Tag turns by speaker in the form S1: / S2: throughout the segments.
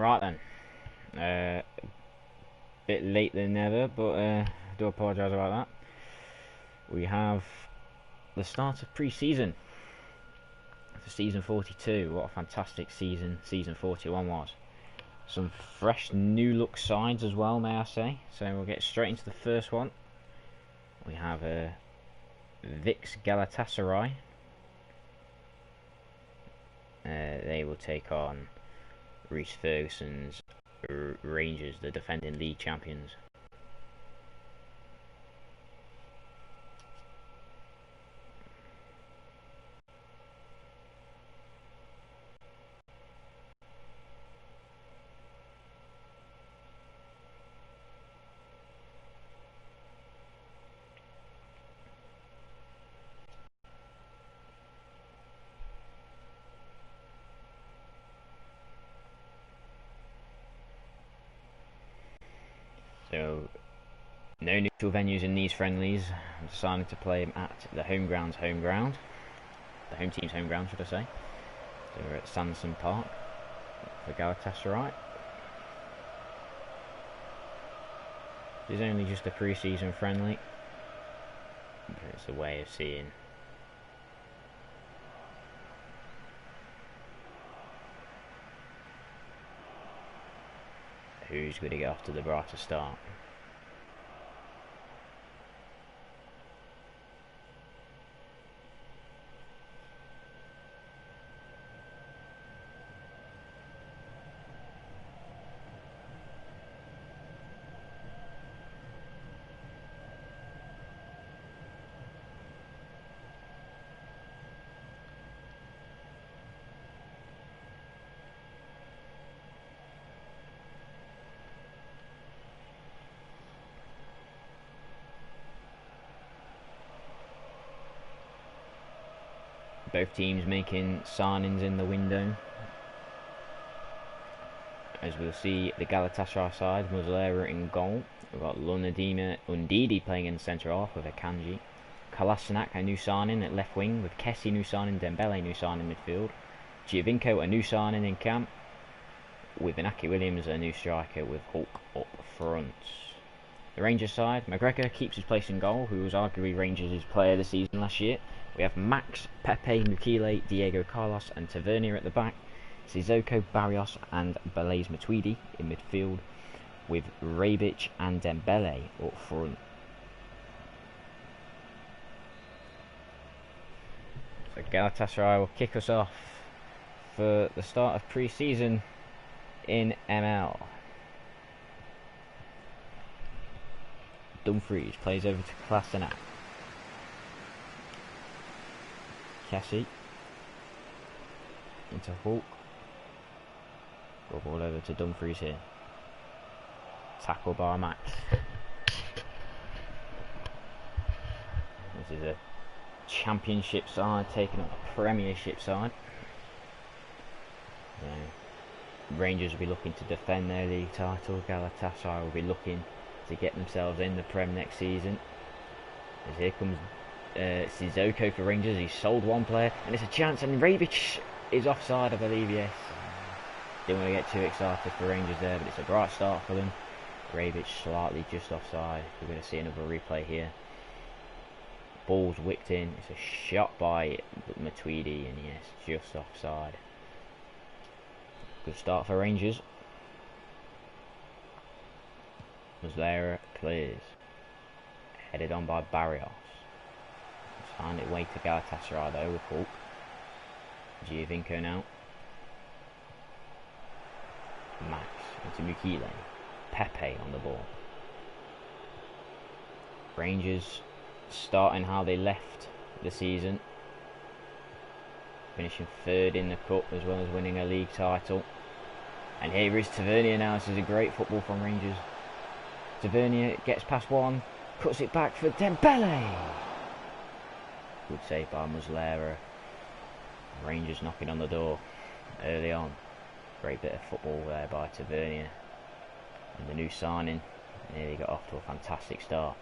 S1: Right then, bit late than ever, but I do apologise about that. We have the start of pre-season for season 42. What a fantastic season 41 was. Some fresh new look sides as well, may I say. So we'll get straight into the first one. We have Vix Galatasaray. They will take on Reece Ferguson's Rangers, the defending league champions. So, no neutral venues in these friendlies. I'm deciding to play them at the home ground. The home team's home ground, should I say. So we're at Sanderson Park for Galatasaray. It's only just a pre-season friendly, but it's a way of seeing who's going to get off to the brighter start. Both teams making signings in the window. As we'll see, the Galatasaray side, Muslera in goal. We've got Lunadima Undidi playing in centre half with Akanji. Kolasinac, a new signing at left wing, with Kessie new signing, Dembele new signing midfield. Giovinco, a new signing in camp, with Inaki Williams, a new striker, with Hulk up front. The Rangers side, McGregor keeps his place in goal, who was arguably Rangers' player of the season last year. We have Max, Pepe, Mukile, Diego Carlos and Tavernier at the back. Sissoko, Barrios and Blaise Matuidi in midfield, with Rebic and Dembele up front. So Galatasaray will kick us off for the start of pre-season in ML. Dumfries plays over to Kolasinac. Kessie into Hulk. Go ball over to Dumfries here. Tackle by Max. This is a championship side taking on a premiership side. Rangers will be looking to defend their league title. Galatasaray will be looking to get themselves in the Prem next season. As here comes Sissoko for Rangers. He's sold one player and it's a chance, and Rebic is offside, I believe. Yes, didn't want to get too excited for Rangers there, but it's a bright start for them. Rebic slightly just offside. We're going to see another replay here. Ball's whipped in. It's a shot by Matuidi, and yes, just offside. Good start for Rangers. Muslera clears. Headed on by Barrios. Find it way to Galatasaray though with Hulk. Giovinco now. Max into Mukile. Pepe on the ball. Rangers starting how they left the season. Finishing third in the cup as well as winning a league title. And here is Tavernier now. This is a great football from Rangers. Tavernier gets past one. Cuts it back for Dembele. Good save by Muslera. Rangers knocking on the door early on. Great bit of football there by Tavernier. And the new signing nearly got off to a fantastic start.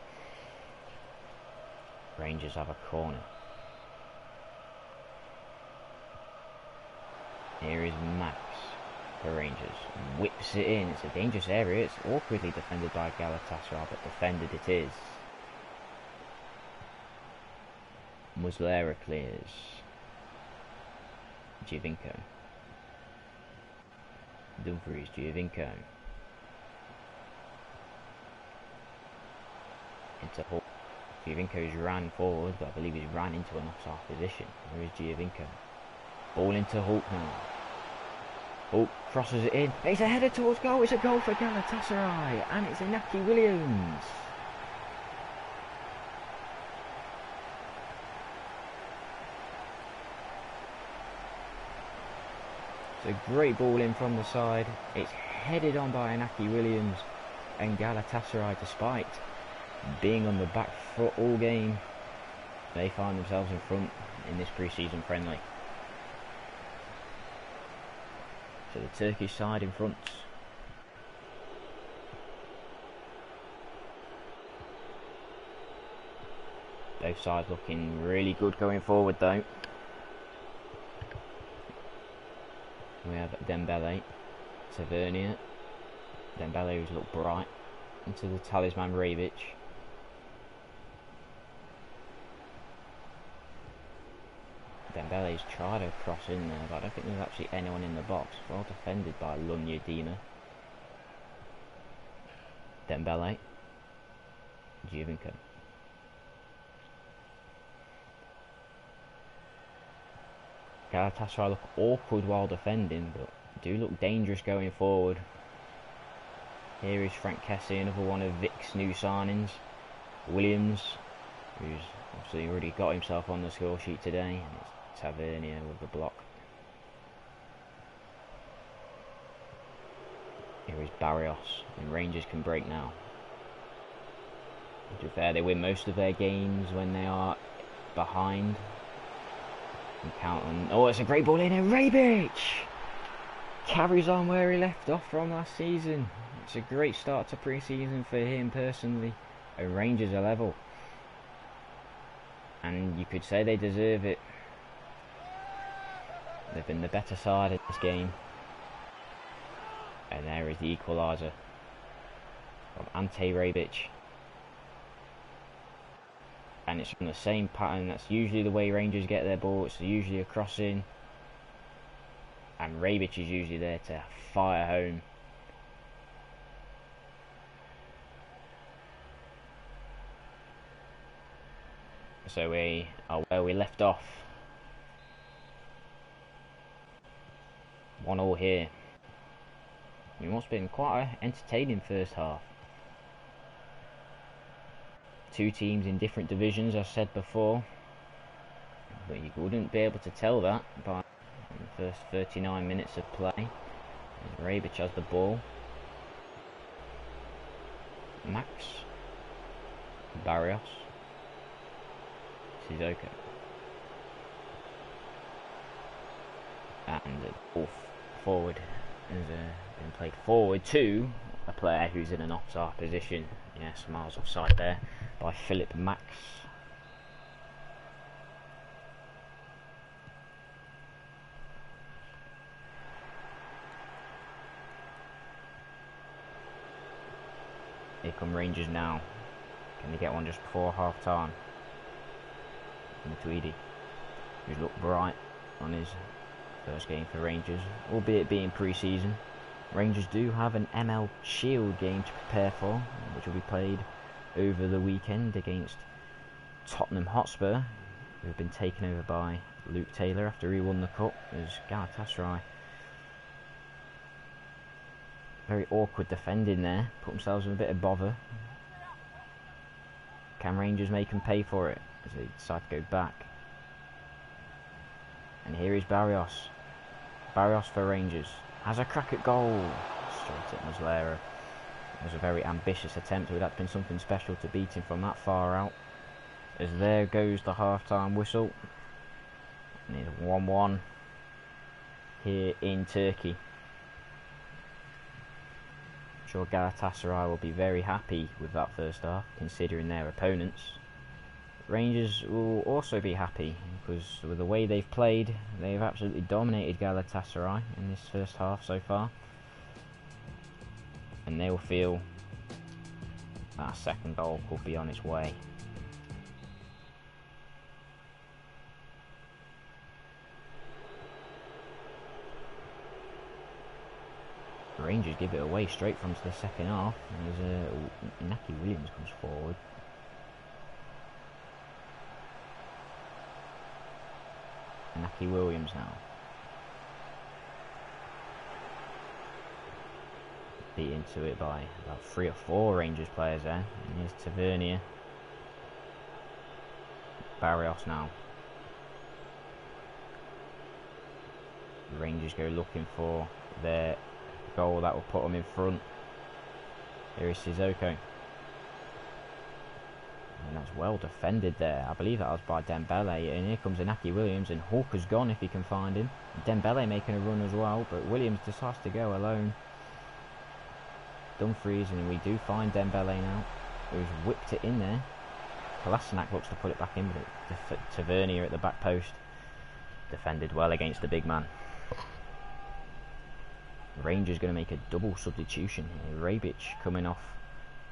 S1: Rangers have a corner. Here is Max. for Rangers. Whips it in. It's a dangerous area. It's awkwardly defended by Galatasaray, but defended it is. Muslera clears. Giovinco. Dumfries, Giovinco. Into Hulk. Giovinco's ran forward, but I believe he's ran into an offside position. Where is Giovinco? Ball into Hulk now. Hulk crosses it in. It's a header towards goal. It's a goal for Galatasaray. And it's Inaki Williams. It's a great ball in from the side. It's headed on by Inaki Williams. And Galatasaray, despite being on the back foot all game, they find themselves in front in this pre-season friendly. So the Turkish side in front. Both sides looking really good going forward though. We have Dembele, Tavernier. Dembele who's looked bright. Into the talisman Rebic. Dembele's tried to cross in there, but I don't think there's actually anyone in the box. Well defended by Lunya Dima. Dembele. Giovinco. Galatasaray look awkward while defending, but do look dangerous going forward. Here is Frank Kessie, another one of Vic's new signings. Williams, who's obviously already got himself on the score sheet today, and it's Tavernier with the block. Here is Barrios, and Rangers can break now. To be fair, they win most of their games when they are behind. And count on. Oh, it's a great ball in, and Rebic carries on where he left off from last season. It's a great start to pre-season for him personally. And Rangers are level, and you could say they deserve it. They've been the better side of this game. And there is the equaliser from Ante Rebic. And it's from the same pattern. That's usually the way Rangers get their ball. It's usually a crossing, and Rebic is usually there to fire home. So we are where we left off. 1-1 here. It must have been quite an entertaining first half. Two teams in different divisions, as I said before, but you wouldn't be able to tell that by the first 39 minutes of play. Rebic has the ball. Max. Barrios. Sissoko. And the ball forward has been played forward to a player who's in an offside position. Yes, miles offside there by Philip Max. Here come Rangers now. Can they get one just before half time? Tweedy, who's looked bright on his first game for Rangers, albeit being pre-season. Rangers do have an ML Shield game to prepare for, which will be played over the weekend against Tottenham Hotspur, who have been taken over by Luke Taylor after he won the cup. As Galatasaray, very awkward defending there, put themselves in a bit of bother. Can Rangers make them pay for it as they decide to go back? And here is Barrios. Barrios for Rangers. Has a crack at goal. Straight at Muslera. It was a very ambitious attempt. It would have been something special to beat him from that far out. As there goes the half-time whistle. And it's 1-1 here in Turkey. I'm sure Galatasaray will be very happy with that first half, considering their opponents. Rangers will also be happy because with the way they've played, they've absolutely dominated Galatasaray in this first half so far, and they will feel that second goal could be on its way. Rangers give it away straight from the second half, and as Inaki Williams comes forward. Inaki Williams now. Beat into it by about 3 or 4 Rangers players there. And here's Tavernier. Barrios now. The Rangers go looking for their goal that will put them in front. Here is Sissoko. And that's well defended there. I believe that was by Dembele. And here comes Inaki Williams, and Hawker's gone if he can find him. Dembele making a run as well, but Williams decides to go alone. Dumfries, and we do find Dembele now, who's whipped it in there. Kolasinac looks to put it back in, but Tavernier at the back post defended well against the big man. Rangers going to make a double substitution here. Rebic coming off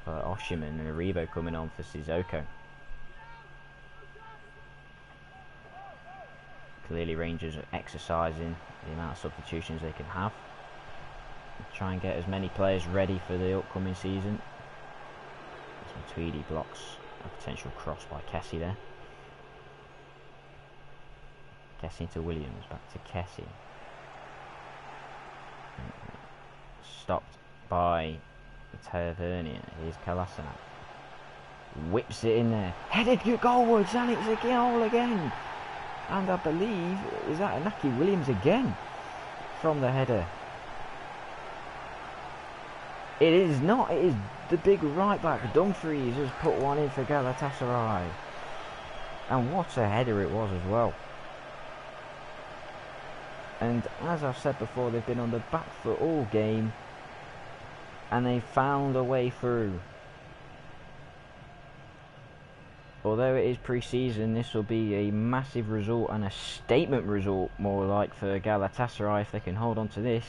S1: for Oshiman and Aribo coming on for Sissoko. Clearly Rangers are exercising the amount of substitutions they can have. Try and get as many players ready for the upcoming season. Tweedy blocks a potential cross by Kessie there. Kessie to Williams, back to Kessie. Stopped by Tavernier. Here's Kolasinac. Whips it in there. Headed goalwards, and it's a goal again. And I believe, is that Inaki Williams again from the header? It is not. It is the big right back Dumfries has put one in for Galatasaray. And what a header it was as well. And as I've said before, they've been on the back foot all game, and they found a way through. Although it is pre-season, this will be a massive result and a statement result, more like, for Galatasaray if they can hold on to this.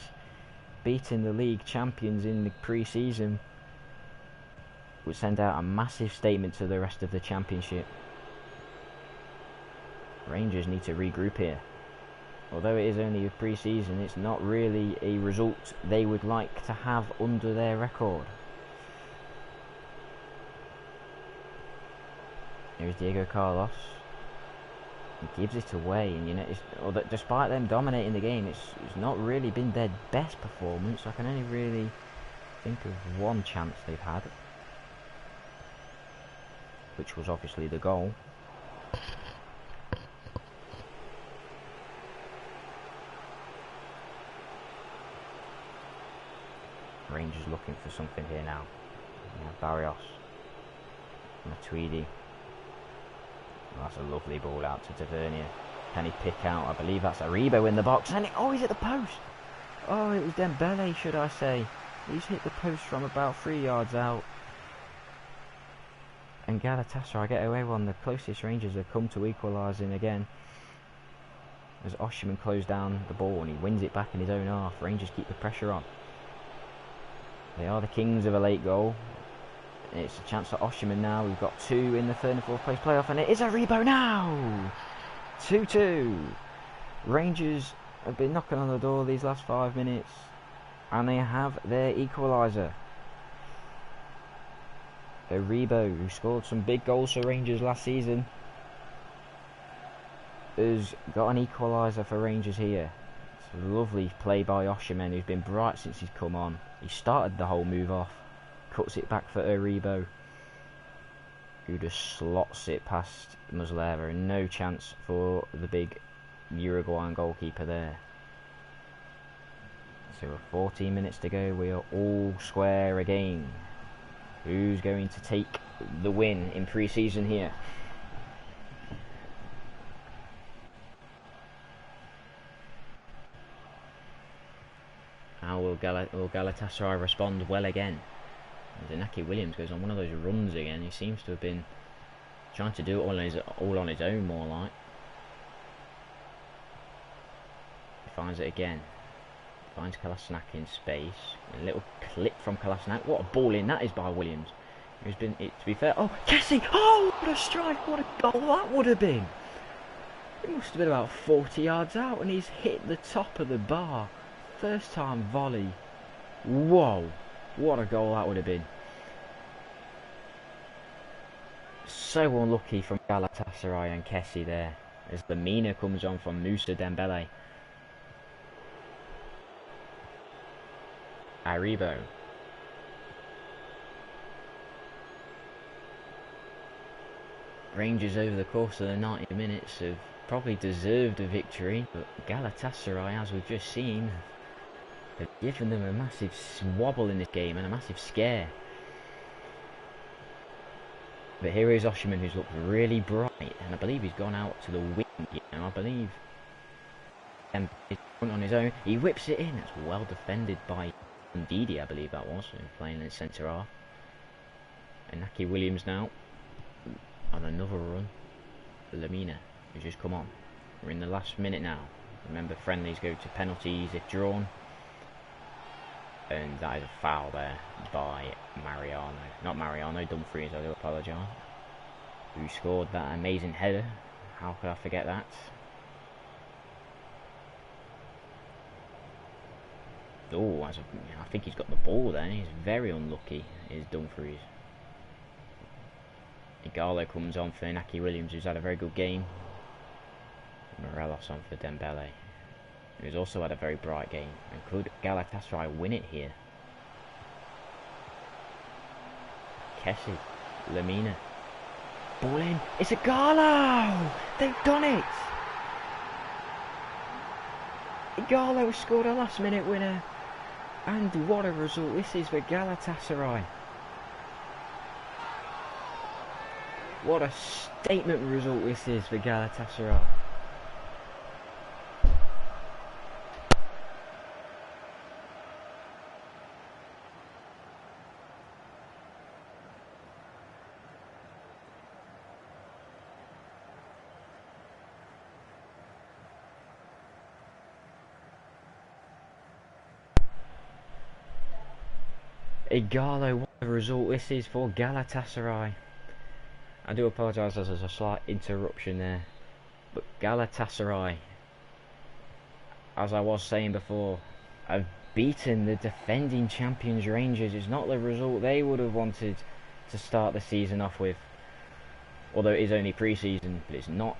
S1: Beating the league champions in the pre-season would send out a massive statement to the rest of the championship. Rangers need to regroup here. Although it is only a pre-season, it's not really a result they would like to have under their record. Here's Diego Carlos. He gives it away, and you know, despite them dominating the game, it's not really been their best performance. I can only really think of one chance they've had, which was obviously the goal. Rangers looking for something here now. Barrios, Matuidi. Oh, that's a lovely ball out to Tavernier. Can he pick out? I believe that's Aribo in the box. And he's at the post. Oh, it was Dembele, should I say. He's hit the post from about 3 yards out. And Galatasaray get away one. The closest Rangers have come to equalising again. As Oshiman closed down the ball and he wins it back in his own half. Rangers keep the pressure on. They are the kings of a late goal. It's a chance for Oshiman now. We've got 2 in the 3rd and 4th place playoff, and it is Aribo now! 2-2. Rangers have been knocking on the door these last 5 minutes, and they have their equaliser. Aribo, who scored some big goals for Rangers last season, has got an equaliser for Rangers here. It's a lovely play by Oshiman, who's been bright since he's come on. He started the whole move off. Cuts it back for Aribo, who just slots it past Muslera, and no chance for the big Uruguayan goalkeeper there. So with 14 minutes to go, we are all square again. Who's going to take the win in pre-season here? How will Galatasaray respond well again? As Inaki Williams goes on one of those runs again. He seems to have been Trying to do it all on his own, more like. He finds it again. Finds Kolasinac in space. A little clip from Kolasinac. What a ball in that is by Williams. Who's been, to be fair, oh, Kessie! Oh, what a strike! What a goal that would have been! It must have been about 40 yards out, and he's hit the top of the bar. First time volley. Whoa! What a goal that would have been. So unlucky from Galatasaray and Kessie there, as Lamina comes on from Moussa Dembele. Aribo. Rangers over the course of the 90 minutes have probably deserved a victory, but Galatasaray, as we've just seen, have given them a massive swabble in this game and a massive scare. But here is Osimhen, who's looked really bright, and I believe he's gone out to the wing, and I believe he's on his own. He whips it in. That's well defended by Ndidi, I believe that was, playing in centre half. And Inaki Williams now on another run. Lamina, who's just come on. We're in the last minute now. Remember, friendlies go to penalties if drawn. And that is a foul there by Mariano. Not Mariano, Dumfries, I do apologise. Who scored that amazing header. How could I forget that? Oh, I think he's got the ball there. He's very unlucky, is Dumfries. Igalo comes on for Inaki Williams, who's had a very good game. Morelos on for Dembele, who's also had a very bright game. And could Galatasaray win it here? Kessie, Lamina, ball in. It's Igalo! They've done it! Igalo scored a last-minute winner, and what a result this is for Galatasaray. What a statement result this is for Galatasaray. Igalo, what a result this is for Galatasaray. I do apologise, there's a slight interruption there. But Galatasaray, as I was saying before, have beaten the defending champions Rangers. It's not the result they would have wanted to start the season off with. Although it is only pre-season, but it's not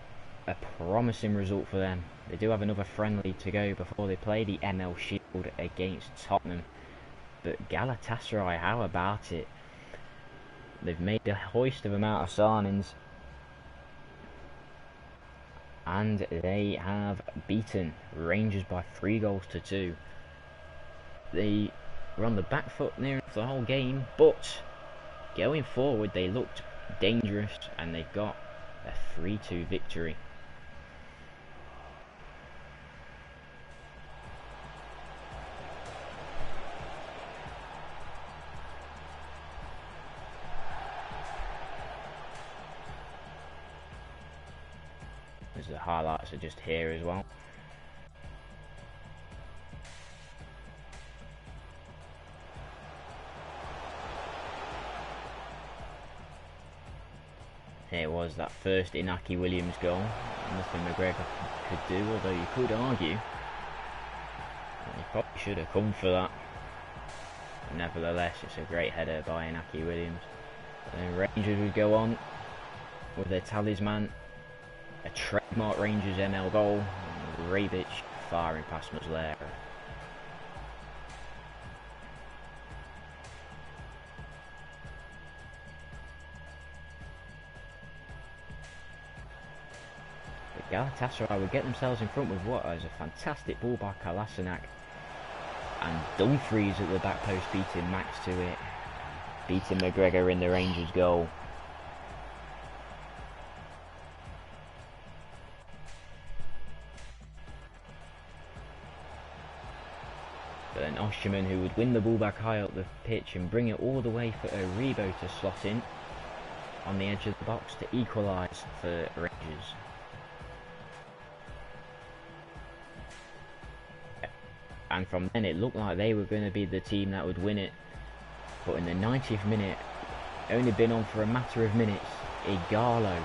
S1: a promising result for them. They do have another friendly to go before they play the ML Shield against Tottenham. But Galatasaray, how about it? They've made a hoist of amount of signings, and they have beaten Rangers by 3-2. They were on the back foot near enough the whole game, but going forward they looked dangerous, and they got a 3-2 victory. The highlights are just here as well. Here was that first Inaki Williams goal. Nothing McGregor could do, although you could argue that he probably should have come for that. But nevertheless, it's a great header by Inaki Williams. And then Rangers would go on with their talisman. A trademark Rangers ML goal. Rebic firing past Muslera. But Galatasaray would get themselves in front with what is a fantastic ball by Kolasinac. And Dumfries at the back post beating Max to it. Beating McGregor in the Rangers goal. But then Osimhen, who would win the ball back high up the pitch and bring it all the way for Aribo to slot in. on the edge of the box to equalise for Rangers. And from then it looked like they were going to be the team that would win it. But in the 90th minute, only been on for a matter of minutes, Igalo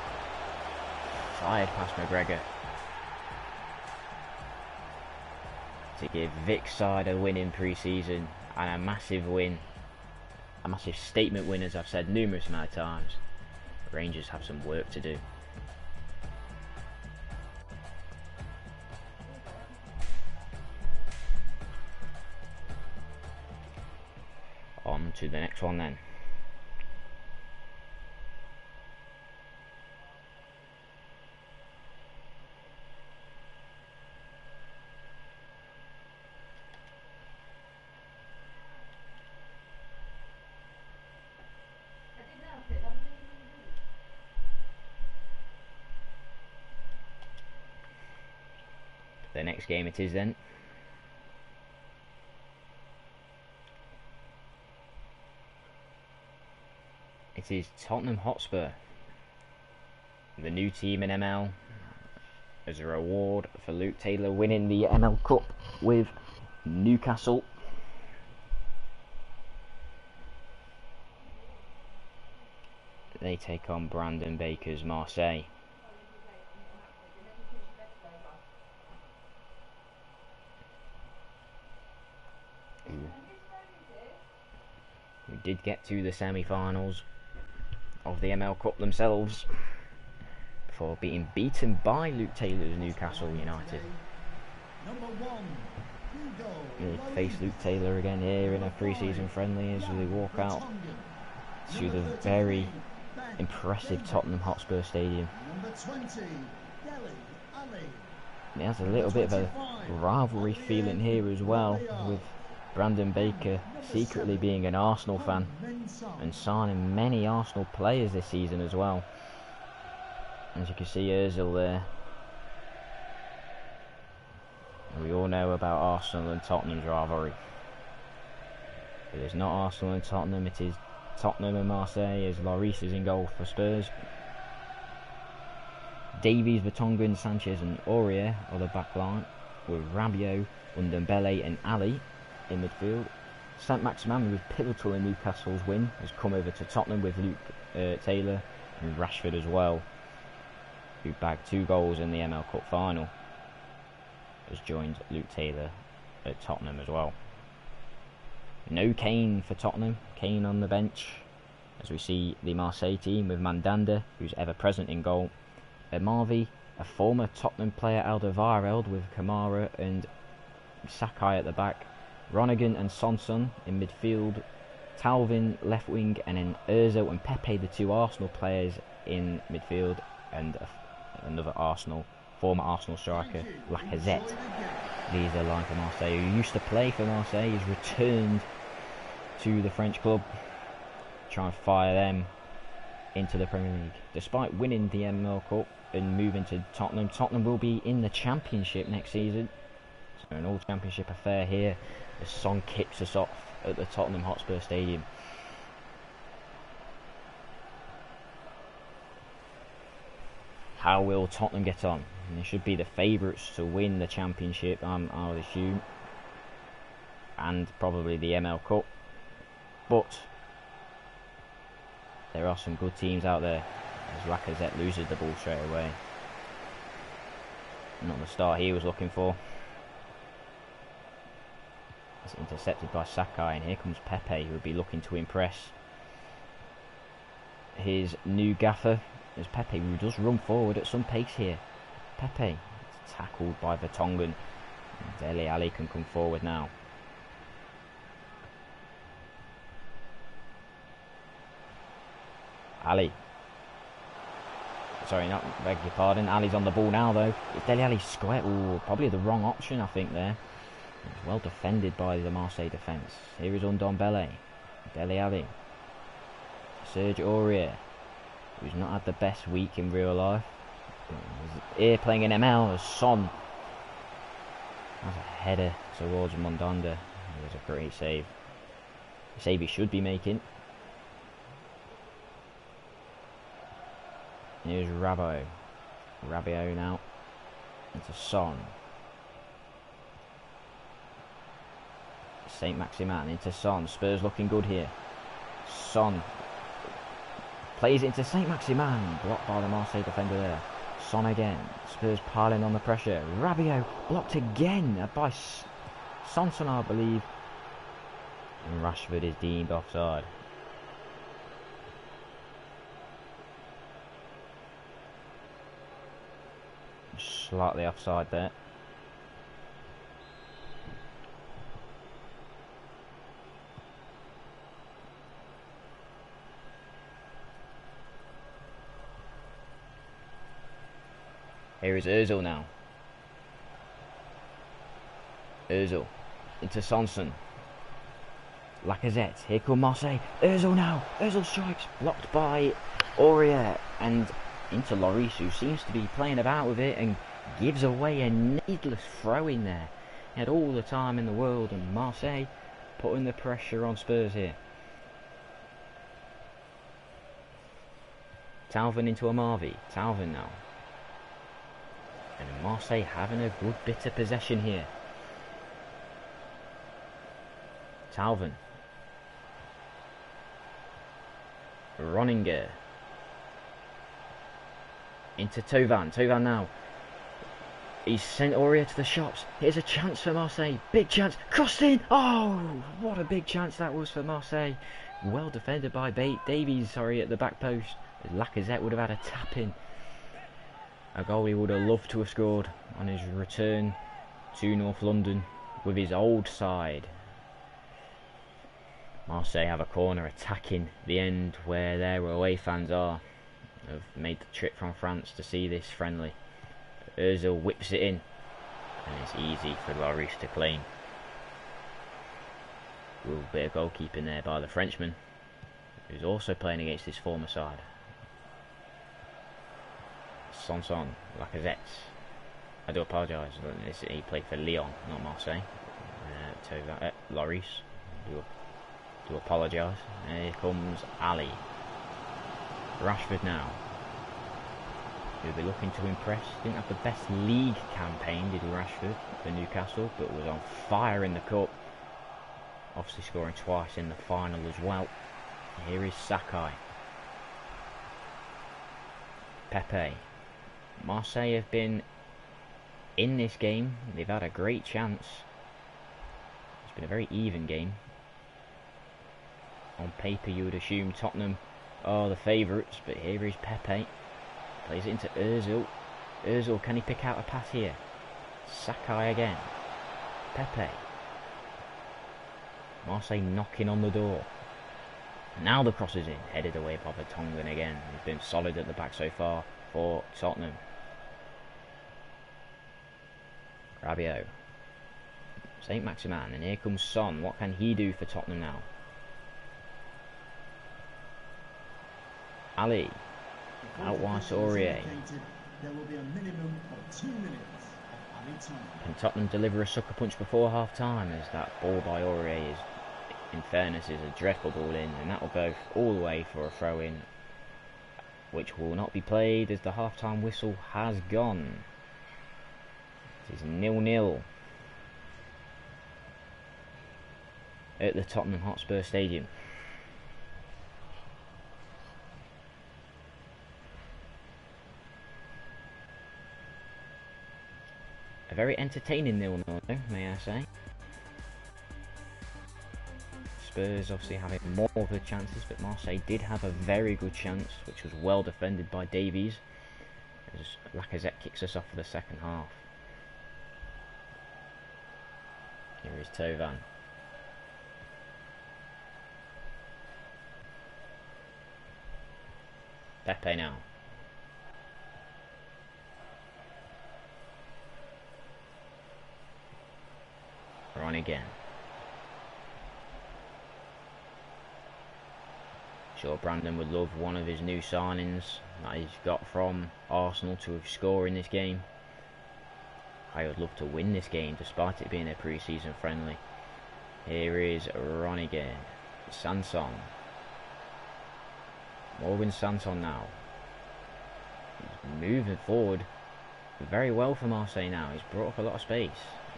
S1: fired past McGregor to give Vic's side a win in pre-season, and a massive win, a massive statement win, as I've said numerous amount of times. Rangers have some work to do. On to the next one then. The next game it is then. It is Tottenham Hotspur, the new team in ML, as a reward for Luke Taylor winning the ML Cup with Newcastle. They take on Brandon Baker's Marseille. Who did get to the semi-finals of the ML Cup themselves before being beaten by Luke Taylor's Newcastle United. They face Luke Taylor again here in a pre-season friendly as they walk out to the very impressive Tottenham Hotspur Stadium. It has a little bit of a rivalry feeling here as well, with Brandon Baker secretly being an Arsenal fan and signing many Arsenal players this season as well. As you can see, Ozil there. We all know about Arsenal and Tottenham's rivalry. It is not Arsenal and Tottenham, it is Tottenham and Marseille, as Lloris is in goal for Spurs. Davies, Vertonghen, Sanchez and Aurier are the back line, with Rabiot, Ndombele and Ali in midfield. Saint-Maximin, who was pivotal in Newcastle's win, has come over to Tottenham with Luke Taylor and Rashford as well, who bagged 2 goals in the ML Cup final, has joined Luke Taylor at Tottenham as well. No Kane for Tottenham, Kane on the bench, as we see the Marseille team with Mandanda, who's ever present in goal, Marvi, a former Tottenham player, Alderweireld, with Kamara and Sakai at the back, Ronigan and Sonson in midfield, Talvin left wing, and then Ozil and Pepe, the 2 Arsenal players, in midfield, and another former Arsenal striker, Lacazette. These are line for Marseille, who used to play for Marseille. He's returned to the French club, try and fire them into the Premier League. Despite winning the ML Cup and moving to Tottenham, Tottenham will be in the Championship next season. So an all-Championship affair here as Son kicks us off at the Tottenham Hotspur Stadium. How will Tottenham get on? And they should be the favourites to win the Championship, I would assume, and probably the ML Cup. But there are some good teams out there, as Lacazette loses the ball straight away. Not the start he was looking for. It's intercepted by Sakai, and here comes Pepe, who will be looking to impress his new gaffer. There's Pepe, who does run forward at some pace here. Pepe, it's tackled by Vertonghen. Dele Alli can come forward now. Ali. Sorry, not beg your pardon. Ali's on the ball now though. Dele Alli square. Ooh, probably the wrong option, I think there. It's well defended by the Marseille defence. Here is Ndombele. Dele Alli. Serge Aurier, who's not had the best week in real life. Here playing in ML as Son. That's a header towards Mandanda. It was a great save. A save he should be making. Here's Rabiot. Rabiot now. Into Son. Saint Maximin into Son. Spurs looking good here. Son plays it into Saint Maximin. Blocked by the Marseille defender there. Son again. Spurs piling on the pressure. Rabiot blocked again by Sanson, I believe. And Rashford is deemed offside. Slightly offside there. Here is Ozil now. Ozil into Sanson. Lacazette. Here come Marseille. Ozil now. Ozil strikes. Blocked by Aurier. And into Lloris, who seems to be playing about with it and gives away a needless throw in there. He had all the time in the world, and Marseille putting the pressure on Spurs here. Tauvin into Amavi. Tauvin now. And Marseille having a good bit of possession here. Tauvin. Roninger. Into Tauvin. Tauvin now. He's sent Aurier to the shops. Here's a chance for Marseille. Big chance. Crossed in. Oh, what a big chance that was for Marseille. Well defended by Davies, at the back post. Lacazette would have had a tap in. A goal he would have loved to have scored on his return to North London with his old side. Marseille have a corner attacking the end where their away fans are. Have made the trip from France to see this friendly. Ozil whips it in, and it's easy for Lloris to claim. A little bit of goalkeeping there by the Frenchman, who's also playing against his former side. Sanson, Lacazette. I do apologise. He played for Lyon, not Marseille. Lloris. Do apologise. Here comes Ali. Rashford now. He'll be looking to impress. Didn't have the best league campaign, did Rashford, for Newcastle, but was on fire in the cup. Obviously scoring twice in the final as well. Here is Sakai. Pepe. Marseille have been in this game. They've had a great chance. It's been a very even game. On paper you would assume Tottenham are the favourites, but here is Pepe. Plays it into Ozil. Ozil, can he pick out a pass here? Sakai again. Pepe. Marseille knocking on the door. Now the cross is in. Headed away by Vertonghen again. He's been solid at the back so far for Tottenham. Rabiot. Saint Maximin. And here comes Son. What can he do for Tottenham now? Ali. Out wide to Aurier. Can Tottenham deliver a sucker punch before half time, as that ball by Aurier is, in fairness, is a dreadful ball in, and that will go all the way for a throw in, which will not be played as the half time whistle has gone. It is 0-0 at the Tottenham Hotspur Stadium. A very entertaining 0-0, may I say. Spurs obviously having more of the chances, but Marseille did have a very good chance, which was well defended by Davies, as Lacazette kicks us off for the second half. Here is Tauvin. Pepe now. On again. Sure, Brandon would love one of his new signings that he's got from Arsenal to score in this game. I would love to win this game despite it being a pre-season friendly. Here is Roniger. Sanson. Morgan Sanson now. He's moving forward very well for Marseille now. He's brought up a lot of space.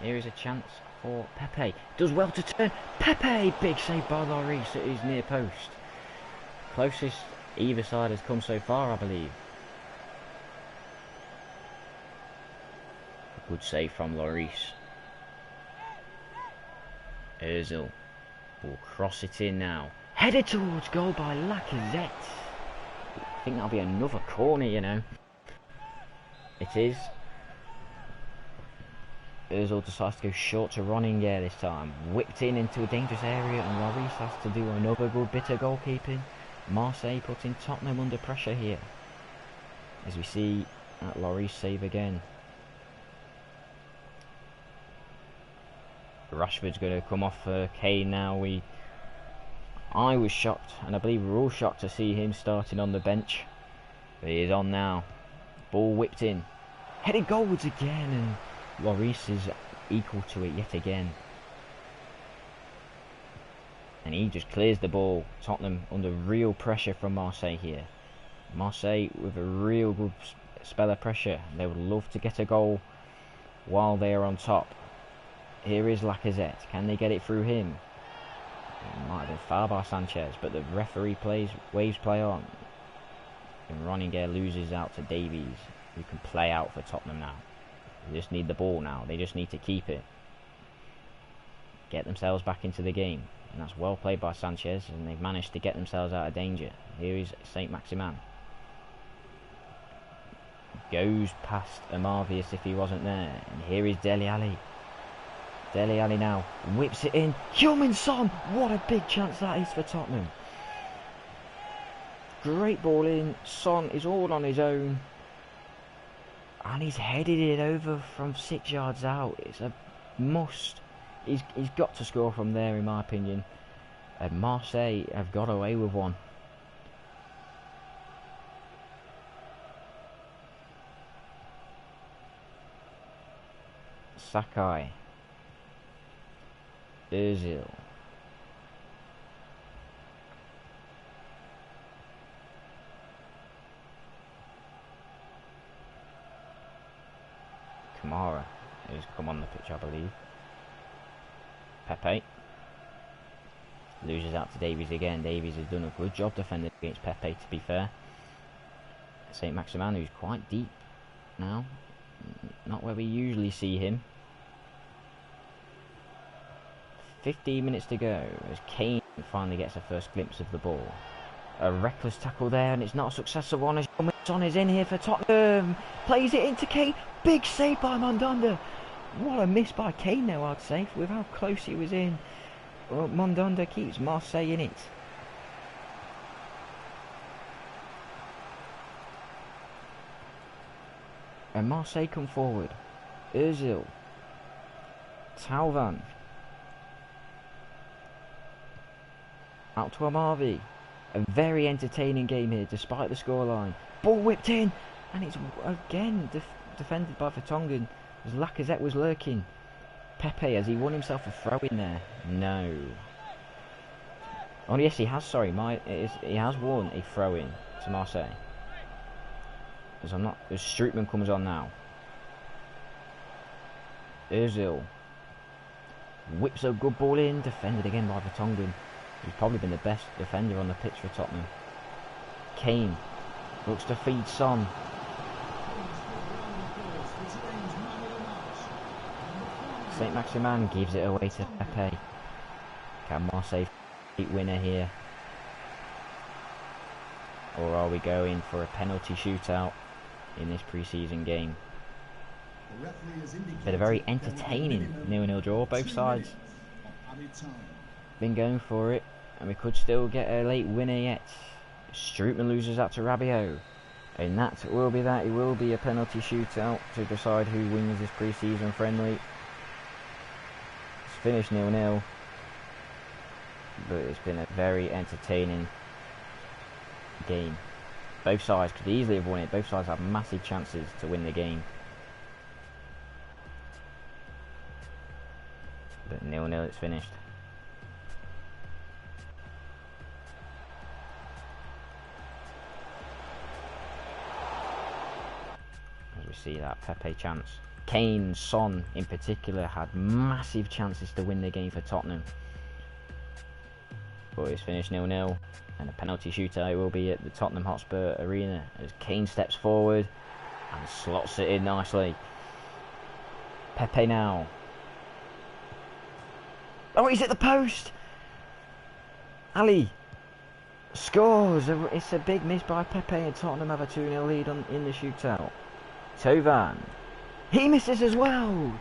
S1: Here is a chance for Pepe. Does well to turn. Pepe! Big save by Lloris at his near post. Closest either side has come so far, I believe. A good save from Lloris. Ozil will cross it in now. Headed towards goal by Lacazette. I think that'll be another corner, you know. It is. Ozil decides to go short to Ronninger this time. Whipped in into a dangerous area, and Lloris has to do another good bit of goalkeeping. Marseille putting Tottenham under pressure here. As we see that Lloris save again. Rashford's going to come off for Kane now. I was shocked, and I believe we're all shocked to see him starting on the bench. But he is on now. Ball whipped in. Headed goalwards again, and Lloris is equal to it yet again. And he just clears the ball. Tottenham under real pressure from Marseille here. Marseille with a real good spell of pressure. They would love to get a goal while they are on top. Here is Lacazette. Can they get it through him? It might have been fouled by Sanchez, but the referee waves play on. And Ronninger loses out to Davies, who can play out for Tottenham now. They just need the ball now. They just need to keep it. Get themselves back into the game. And that's well played by Sanchez, and they've managed to get themselves out of danger. Here is Saint Maximin. Goes past Amavi as if he wasn't there. And here is Dele Alli. Dele Alli now whips it in. Heung-min Son! What a big chance that is for Tottenham. Great ball in. Son is all on his own. And he's headed it over from 6 yards out. It's a must. He's got to score from there, in my opinion. And Marseille have got away with one. Sakai. Ozil. Kamara has come on the pitch, I believe. Pepe loses out to Davies again. Davies has done a good job defending against Pepe, to be fair. Saint Maximin, who's quite deep now, not where we usually see him. 15 minutes to go as Kane finally gets a first glimpse of the ball. A reckless tackle there, and it's not a successful one as Son is in here for Tottenham. Plays it into Kane. Big save by Mandanda. What a miss by Kane now, I'd say, with how close he was in. Well, Mandanda keeps Marseille in it. And Marseille come forward. Ozil. Thauvin. Out to Amavi. A very entertaining game here, despite the scoreline. Ball whipped in, and it's again defended by Vertonghen, as Lacazette was lurking. Pepe, has he won himself a throw in there? No. Oh yes, he has. Sorry, he has won a throw in to Marseille. As Strootman comes on now. Ozil whips a good ball in, defended again by Vertonghen. He's probably been the best defender on the pitch for Tottenham. Kane looks to feed Son. Saint Maximin gives it away to Pepe. Can Marseille winner here? Or are we going for a penalty shootout in this pre-season game? Been a very entertaining 0-0 draw. Both sides been going for it, and we could still get a late winner yet. Strootman loses out to Rabiot, and that will be that. It will be a penalty shootout to decide who wins this pre-season friendly. It's finished 0-0, but it's been a very entertaining game. Both sides could easily have won it. Both sides have massive chances to win the game. But 0-0, it's finished. obviously that Pepe chance. Kane, Son in particular had massive chances to win the game for Tottenham. But it's finished 0-0, and a penalty shootout will be at the Tottenham Hotspur Arena as Kane steps forward and slots it in nicely. Pepe now. Oh, he's at the post! Ali scores! It's a big miss by Pepe, and Tottenham have a 2-0 lead in the shootout. Tovan. He misses as well!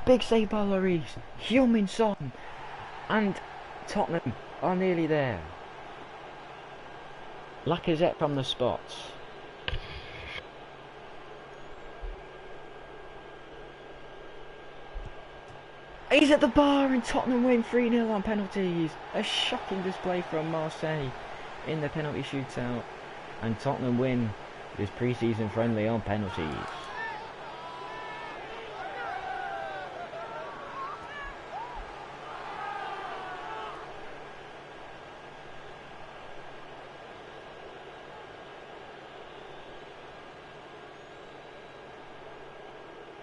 S1: Big save by Lloris. Heung-min Son. And Tottenham are nearly there. Lacazette from the spots. He's at the bar and Tottenham win 3-0 on penalties. A shocking display from Marseille in the penalty shootout. And Tottenham win this pre-season friendly on penalties.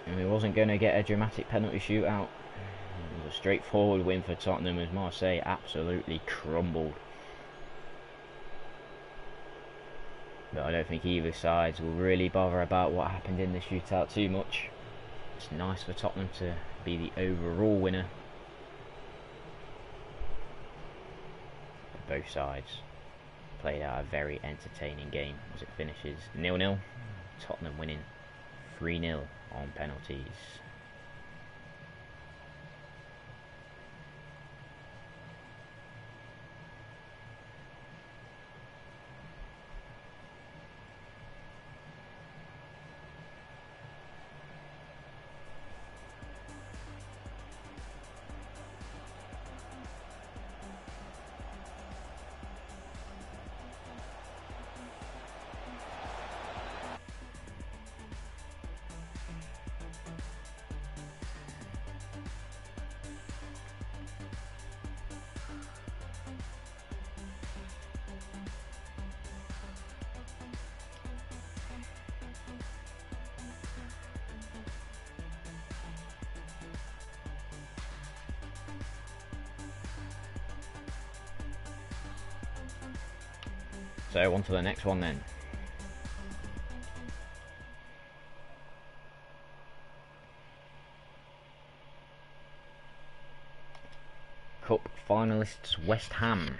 S1: And we wasn't going to get a dramatic penalty shootout. It was a straightforward win for Tottenham as Marseille absolutely crumbled. But I don't think either sides will really bother about what happened in the shootout too much. It's nice for Tottenham to be the overall winner. Both sides played out a very entertaining game as it finishes 0-0. Tottenham winning 3-0 on penalties. So on to the next one then. Cup finalists West Ham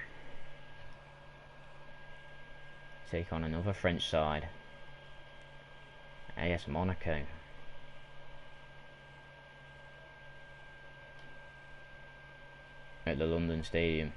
S1: take on another French side, AS Monaco. At the London Stadium.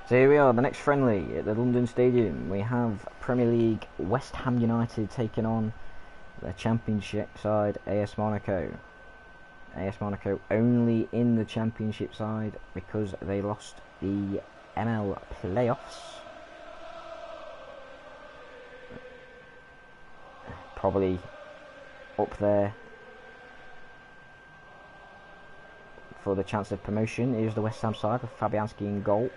S1: So here we are, the next friendly at the London Stadium. We have Premier League West Ham United taking on the Championship side AS Monaco. AS Monaco only in the Championship side because they lost the ML playoffs. Probably up there for the chance of promotion is the West Ham side with Fabianski in goal.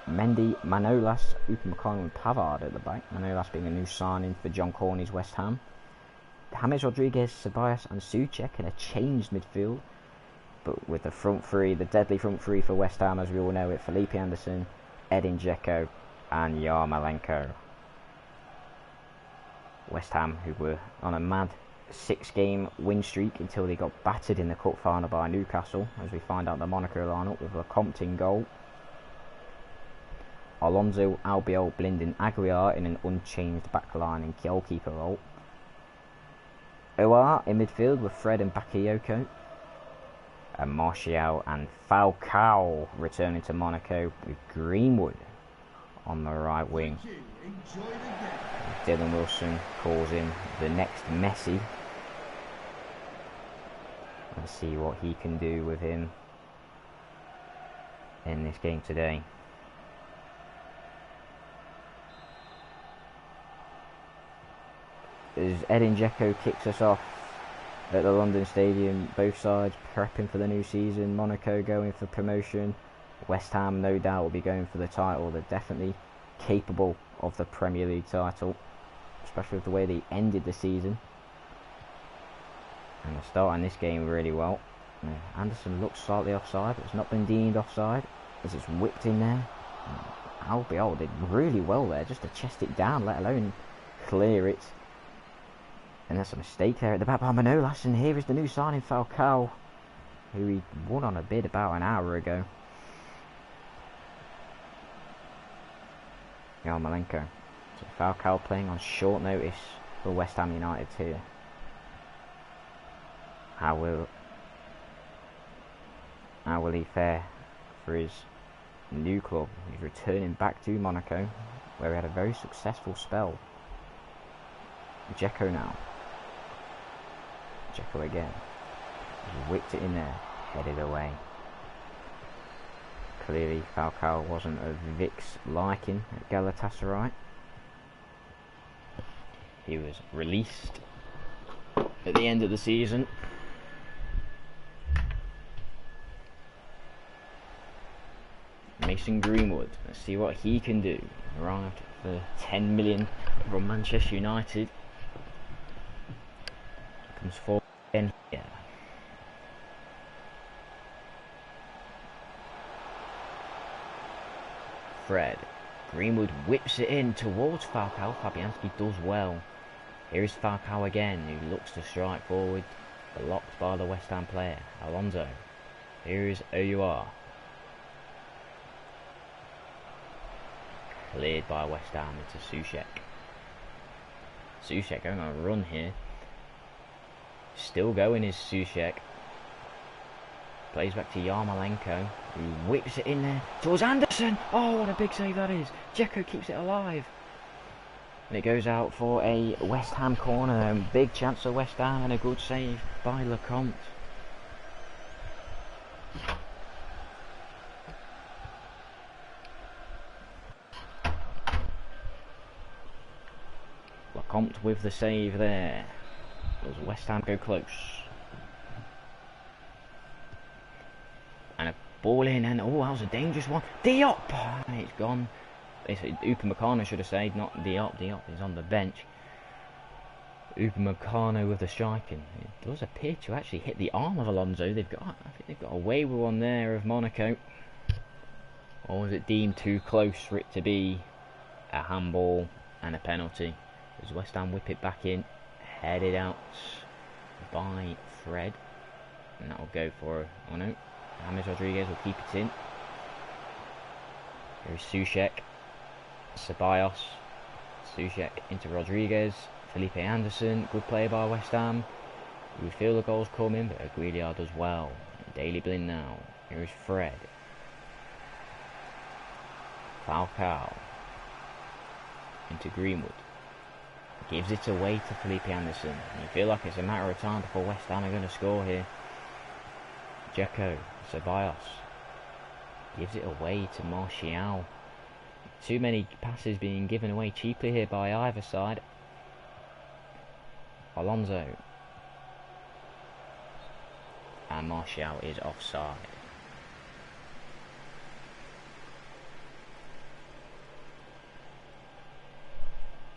S1: Mendy, Manolas, Upamecano and Pavard at the back. Manolas being a new signing for John Corney's West Ham. James Rodriguez, Ceballos and Souček in a changed midfield. But with the front three, the deadly front three for West Ham, as we all know it, Felipe Anderson, Edin Dzeko and Yarmolenko. West Ham, who were on a mad 6-game win streak until they got battered in the cup final by Newcastle, as we find out the Monaco lineup with Lecomte in goal. Alonso, Albiol, Blind and Aguilar in an unchanged backline and goalkeeper role. OR in midfield with Fred and Bakayoko. And Martial and Falcao returning to Monaco with Greenwood on the right wing. Dylan Wilson calls him the next Messi. Let's see what he can do with him in this game today. As Edin Dzeko kicks us off at the London Stadium, both sides prepping for the new season. Monaco going for promotion. West Ham no doubt will be going for the title. They're definitely capable of the Premier League title, especially with the way they ended the season. And they're starting this game really well. Anderson looks slightly offside, but it's not been deemed offside as it's whipped in there. Albiol did really well there just to chest it down, let alone clear it. And there's a mistake there at the back by Manolas, and here is the new signing Falcao, who he won on a bid about an hour ago. Yarmolenko. So Falcao playing on short notice for West Ham United here. How will he fare for his new club? He's returning back to Monaco, where he had a very successful spell. Dzeko now. Dzeko again. He whipped it in there, headed away. Clearly Falcao wasn't of Vic's liking at Galatasaray. He was released at the end of the season. Mason Greenwood, let's see what he can do. Arrived for 10 million from Manchester United. Comes forward again here. Fred. Greenwood whips it in towards Falcao. Fabianski does well. Here is Falcao again, who looks to strike forward, blocked by the West Ham player, Alonso. Here is OUR. Cleared by West Ham into Souček. Souček going on a run here. Still going is Souček. Plays back to Yarmolenko, who whips it in there towards Anderson. Oh, what a big save that is. Dzeko keeps it alive. And it goes out for a West Ham corner. Big chance for West Ham and a good save by Lecomte. Lecomte with the save there. Does West Ham go close? And a ball in, and oh, that was a dangerous one. Diop! And it's gone. Upamecano should have saved, not Diop. Diop is on the bench. Upamecano with the striking. It does appear to actually hit the arm of Alonso. I think they've got away with one there of Monaco. Or was it deemed too close for it to be a handball and a penalty? As West Ham whip it back in, headed out by Fred, and that will go for, oh no, James Rodriguez will keep it in. Here is Souček, Ceballos, Souček into Rodriguez, Felipe Anderson, good play by West Ham. You would feel the goals coming, but Aguilar does well. Daley Blind now. Here is Fred. Falcao into Greenwood. Gives it away to Felipe Anderson. And you feel like it's a matter of time before West Ham are going to score here. Dzeko, Ceballos. Gives it away to Martial. Too many passes being given away cheaply here by either side. Alonso. And Martial is offside.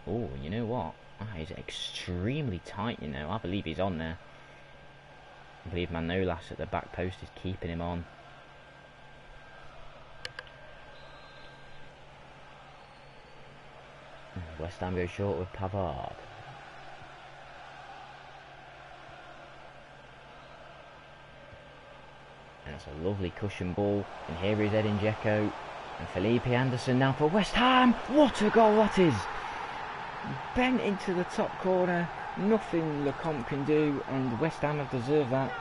S1: Oh, you know what? He's extremely tight, you know. I believe he's on there. I believe Manolas at the back post is keeping him on. West Ham goes short with Pavard. And it's a lovely cushion ball. And here is Edin Dzeko. And Felipe Anderson now for West Ham. What a goal that is! Bent into the top corner. Nothing Lecomte can do. And West Ham have deserved that.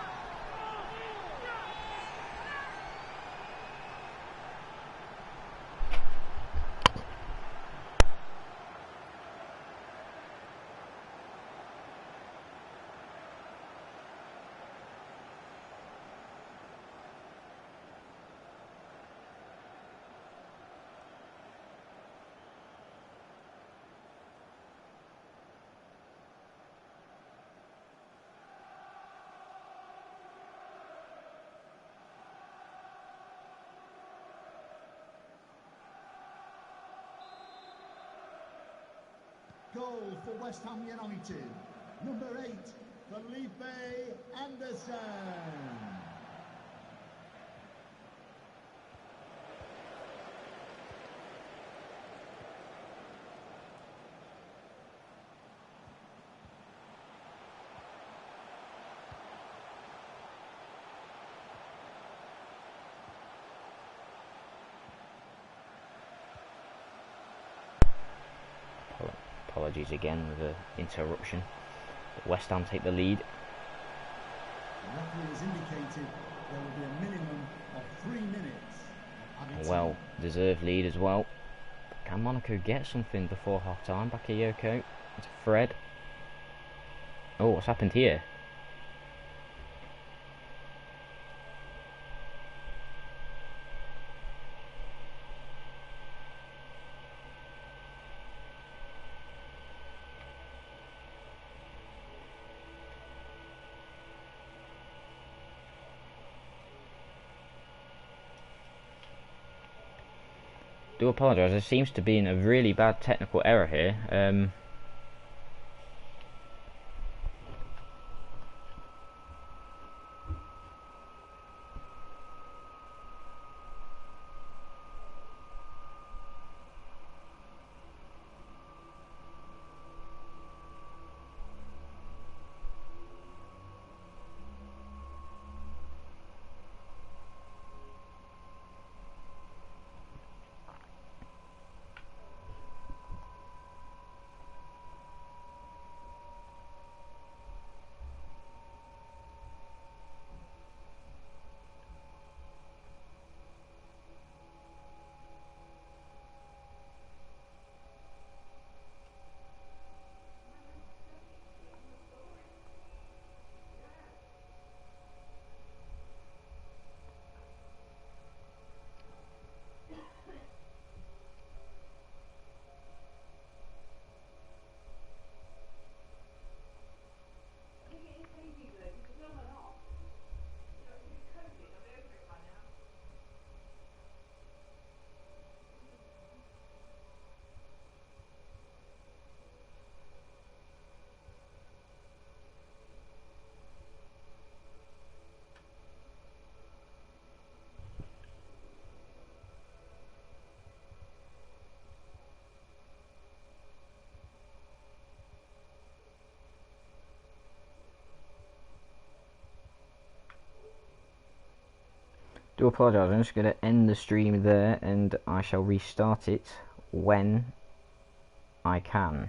S2: Goal for West Ham United. Number 8, Felipe Anderson.
S1: Apologies again with the interruption. But West Ham take the lead.
S2: The referee has indicated there will be a minimum of 3 minutes.
S1: Well deserved lead as well. Can Monaco get something before half time? Bakayoko. It's Fred. Oh, what's happened here? Do apologise, there seems to be a really bad technical error here. Do apologise, I'm just going to end the stream there and I shall restart it when I can.